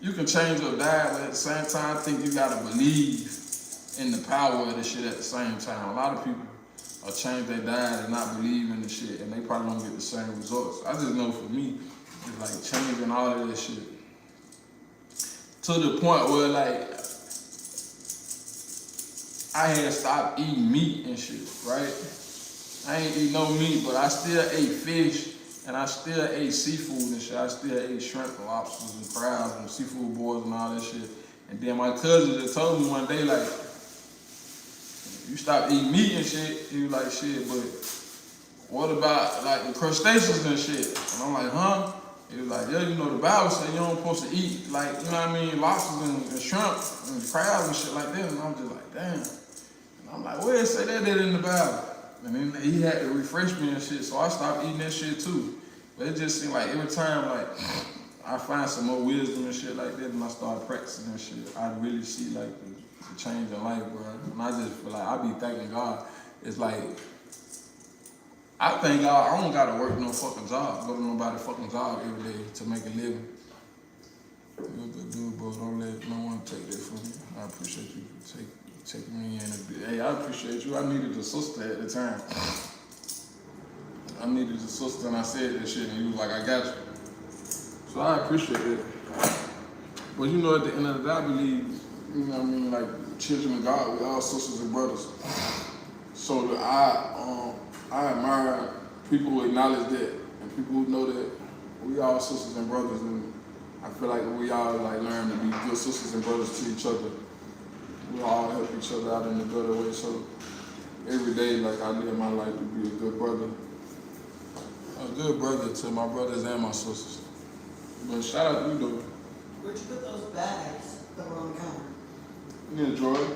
you can change your diet, but at the same time, I think you gotta believe in the power of the shit at the same time. A lot of people will change their diet and not believe in the shit, and they probably don't get the same results. I just know for me, it's like changing all of this shit to the point where like I had stopped eating meat and shit, right? I ain't eat no meat, but I still ate fish and I still ate seafood and shit. I still ate shrimp and lobsters and crabs and seafood boils and all that shit. And then my cousin just told me one day like, you stop eating meat and shit. He was like, shit, but what about like the crustaceans and shit? And I'm like, huh? He was like, yeah, you know the Bible says you don't supposed to eat like, you know what I mean, lobsters and shrimp and crabs and shit like that. And I'm just like, damn. And I'm like, where it say that in the Bible? And then he had to refresh me and shit, so I stopped eating that shit too. But it just seemed like every time like I find some more wisdom and shit like that and I start practicing and shit, I really see like the change in life, bro. And I just feel like I be thanking God. It's like, I thank God I don't gotta work no fucking job, go to nobody's fucking job every day to make a living. You're a good dude, bro. Don't let no one take that from you. I appreciate you for taking me in. Hey, I appreciate you. I needed a sister at the time. I needed a sister and I said that shit and he was like, I got you. So I appreciate it. But you know, at the end of the day, I believe, you know what I mean, like children of God, we all sisters and brothers. So I admire people who acknowledge that and people who know that we all sisters and brothers, and I feel like we all like learn to be good sisters and brothers to each other. We all help each other out in a good way. So every day, like I live my life to be a good brother to my brothers and my sisters. But shout out to you though. Where'd you put those bags that were on the counter? In the drawer.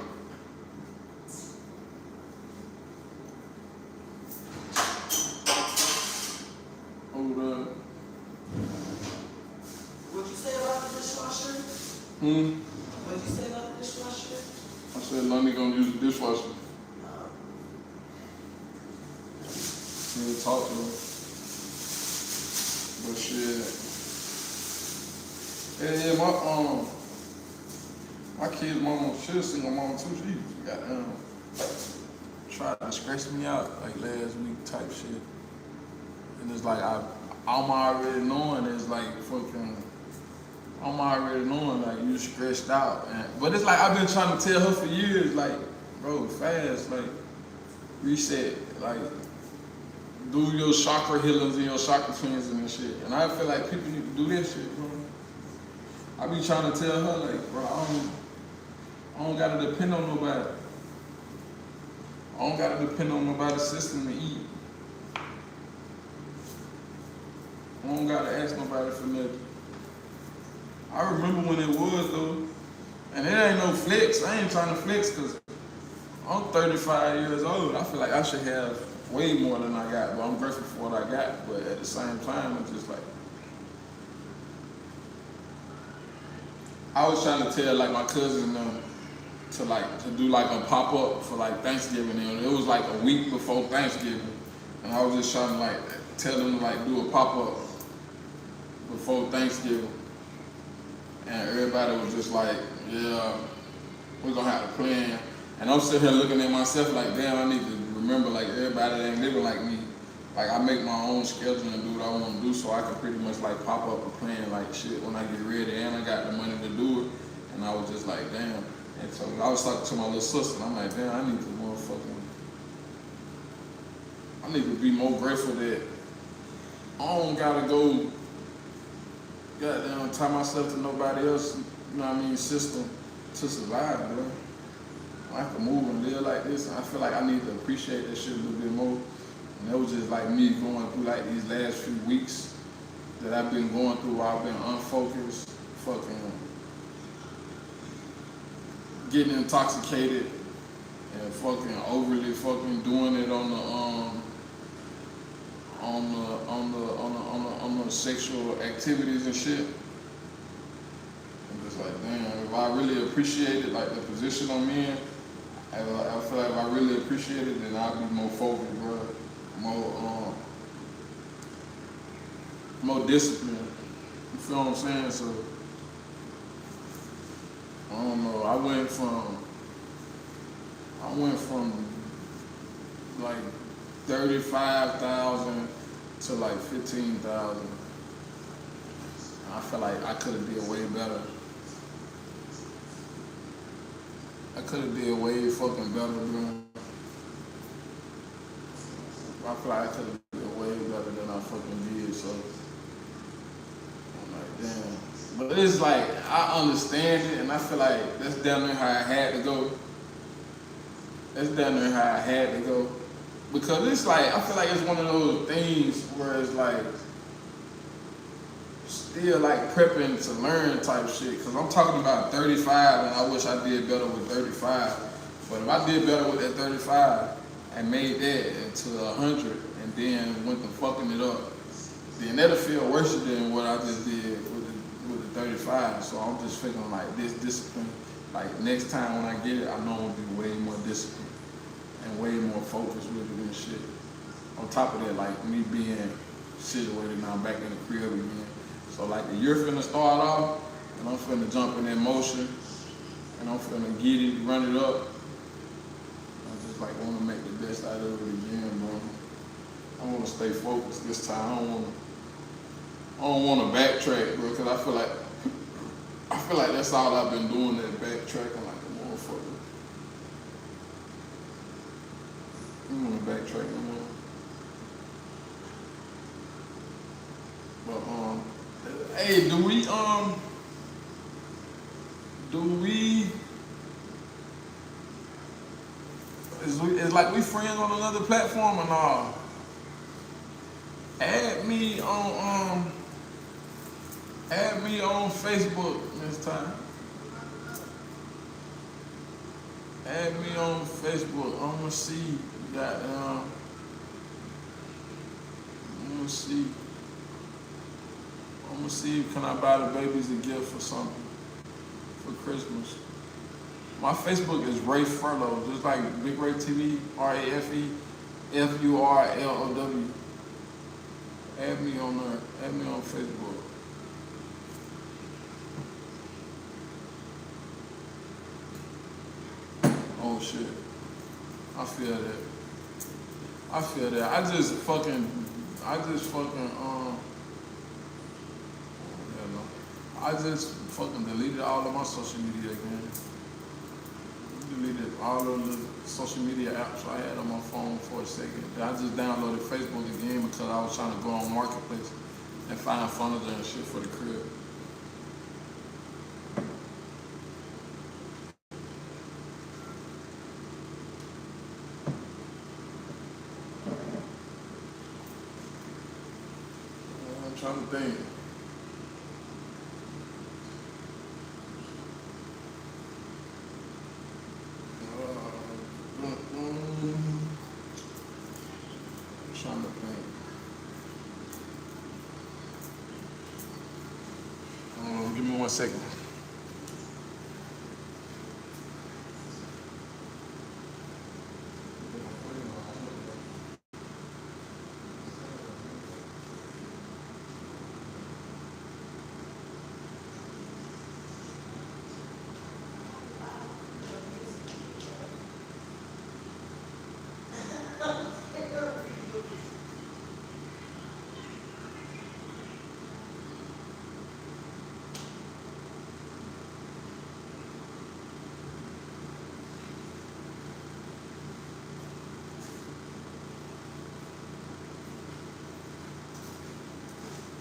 Over there. What'd you say about the dishwasher? What'd you say about the dishwasher? I said Lundy gonna use the dishwasher. Need to talk to her. But shit. Yeah, my kid's mama, she a single mama too. She got tried to stress me out like last week type shit. And it's like I'm already knowing it's like fucking. I'm already knowing like you stressed out, but it's like I've been trying to tell her for years, like, bro, fast, like, reset, like, do your chakra healings and your chakra cleansing and shit. And I feel like people need to do that shit, bro. I be trying to tell her, like, bro, I don't gotta depend on nobody. I don't gotta depend on nobody's system to eat. I don't gotta ask nobody for nothing. I remember when it was though, and it ain't no flex. I ain't trying to flex because I'm 35 years old. I feel like I should have way more than I got, but I'm grateful for what I got. But at the same time, it's just like, I was trying to tell like my cousin to do like a pop up for like Thanksgiving, and it was like a week before Thanksgiving, and I was just trying to like tell them to like do a pop up before Thanksgiving. And everybody was just like, yeah, we're gonna have a plan. And I'm sitting here looking at myself like, damn, I need to remember like everybody that ain't living like me. Like I make my own schedule and do what I want to do, so I can pretty much like pop up a plan like shit when I get ready, and I got the money to do it. And I was just like, damn. And so I was talking to my little sister, and I'm like, damn, I need to be more grateful that I don't gotta go goddamn tie myself to nobody else, you know what I mean, system to survive, bro. I can move and live like this, and I feel like I need to appreciate that shit a little bit more. And it was just like me going through like these last few weeks that I've been going through where I've been unfocused, fucking getting intoxicated and fucking overly fucking doing it on the sexual activities and shit. I'm just like, damn, if I really appreciated like the position I'm in, I feel like if I really appreciate it, then I'll be more focused, bro. More disciplined. You feel what I'm saying? So I don't know. I went from like 35,000 to like 15,000. I feel like I could have did way better. I could have did way fucking better, bro. I feel like I could have did way better than I fucking did, so I'm like, damn. But it's like, I understand it, and I feel like that's down there how I had to go. That's down there how I had to go. Because it's like, I feel like it's one of those things where it's like, still like prepping to learn type shit. Because I'm talking about 35, and I wish I did better with 35. But if I did better with that 35 and made that into 100 and then went to fucking it up, then that'll feel worse than what I just did with the 35. So I'm just feeling like this discipline. Like next time when I get it, I know I'm gonna be way more disciplined and way more focused with it and shit. On top of that, like me being situated now back in the crib again. So like the year finna start off, and I'm finna jump in that motion, and I'm finna get it, run it up. I just like wanna make the best out of it again, bro. I wanna stay focused this time. I don't wanna backtrack, bro, because I feel like that's all I've been doing, that backtracking like a motherfucker. I don't wanna backtrack no more. But Hey, do we is like we friends on another platform or nah? Add me on Facebook this time. Add me on Facebook. I'ma see. Goddamn. I'ma see. I'ma see. Can I buy the babies a gift or something for Christmas? My Facebook is Ray Furlow, just like Big Ray TV, RAFEFURLOW. Add me on there. Add me on Facebook. Oh shit. I feel that. I just fucking I just fucking deleted all of my social media again. Deleted all of the social media apps I had on my phone for a second. I just downloaded Facebook again because I was trying to go on Marketplace and find furniture and shit for the crib. I'm trying to think. Trying to think. Give me 1 second.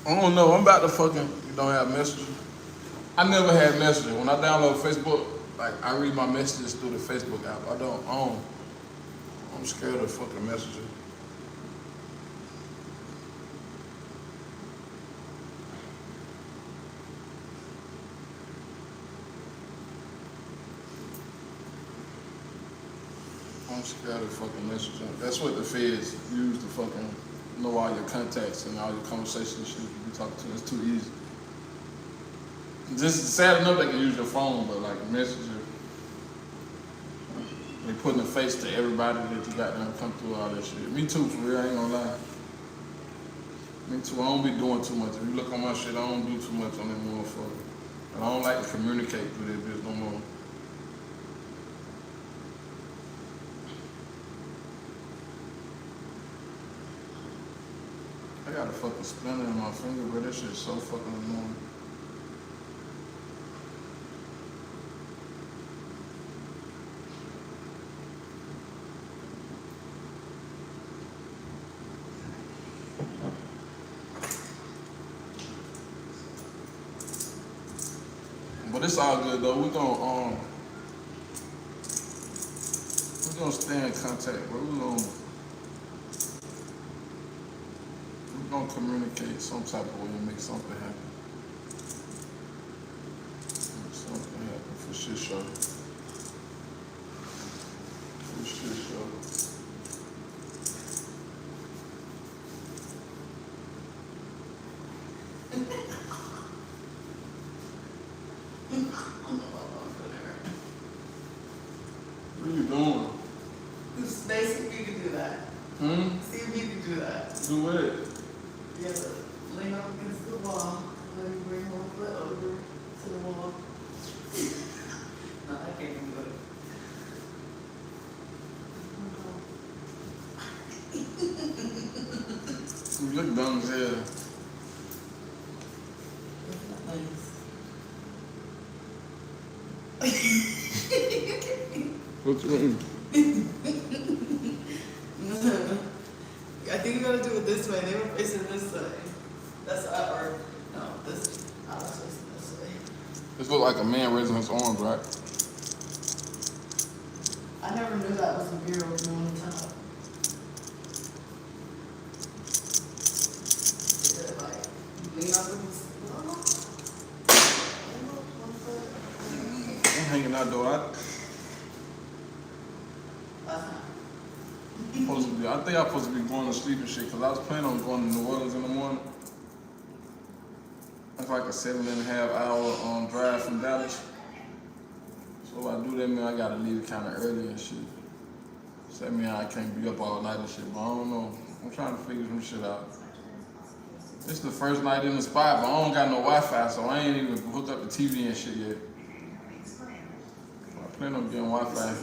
I don't know. I'm about to fucking. You don't have Messenger. I never had Messenger. When I download Facebook, like I read my messages through the Facebook app. I'm scared of fucking Messenger. I'm scared of fucking Messenger. That's what the feds use to fucking know all your contacts and all your conversations and shit you be talking to. It's too easy. Just sad enough they can use your phone, but like Messenger, they putting a face to everybody that you got them come through all that shit. Me too, for real, I ain't gonna lie. Me too, I don't be doing too much. If you look on my shit, I don't do too much on that motherfucker. And I don't like to communicate through that bitch no more. I got a fucking splinter in my finger, bro. That shit's so fucking annoying. But it's all good though. We're gonna stay in contact, bro. We're gonna communicate some type of way and make something happen. Make something happen for shit show. For shit show. What are you doing? Just see if you can do that. See if you can do that. Do it. Yeah, lean up against the wall. Let me bring one foot over to the wall. No, I can't even do it. You look dumb as hell. What you mean? I think you gotta do it this way. They were facing this side. That's or no, this. I This look like a man raising his arms, right? I never knew that was a girl doing the top. Yeah, like, lean up against the wall. I'm hanging out though. That's not. I think I'm supposed to be going to sleep and shit, because I was planning on going to New Orleans in the morning. That's like a 7.5 hour drive from Dallas. So if I do that, man, I gotta leave kind of early and shit. So that means I can't be up all night and shit, but I don't know. I'm trying to figure some shit out. This is the first night in the spot, but I don't got no Wi-Fi, so I ain't even hooked up the TV and shit yet. I plan on getting Wi-Fi.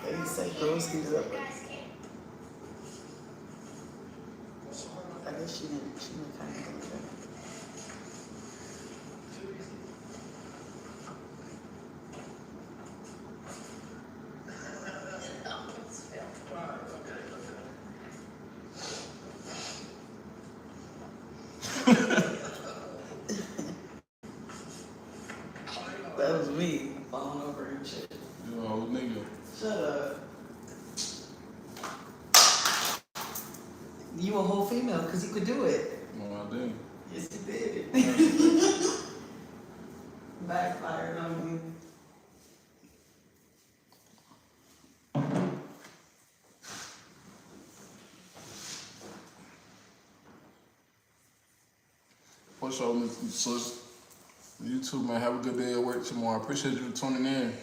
They say girls get up. I guess she didn't kind of do that. That was me falling over and shit. Yo, nigga. Shut up. You a whole female because you could do it. No, I didn't. Yes, you did. Backfired on you. What's up, Mr. Sis? You too, man. Have a good day at work tomorrow. I appreciate you for tuning in.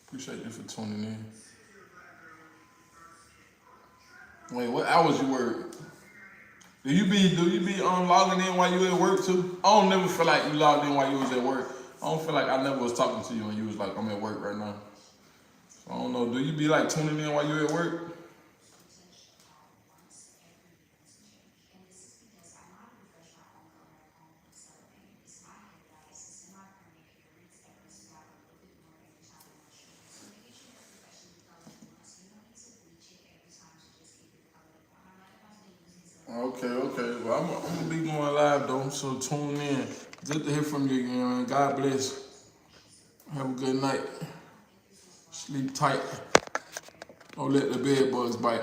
Appreciate you for tuning in. Wait, what hours you work? Do you be logging in while you at work too? I don't never feel like you logged in while you was at work. I don't feel like I never was talking to you when you was like, I'm at work right now. So I don't know. Do you be like tuning in while you at work? Okay. Well, I'm gonna be going live though, so tune in. Good to hear from you again, man. God bless. Have a good night. Sleep tight. Don't let the bed bugs bite.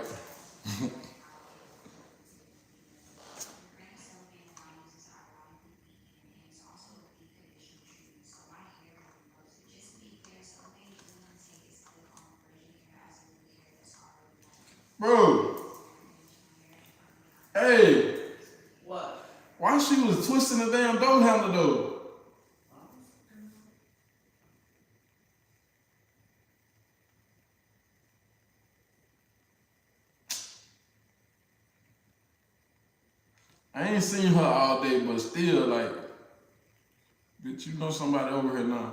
Bro. Hey. What? Why she was twisting the damn door handle though? I ain't seen her all day, but still, like, bitch, you know somebody over here now.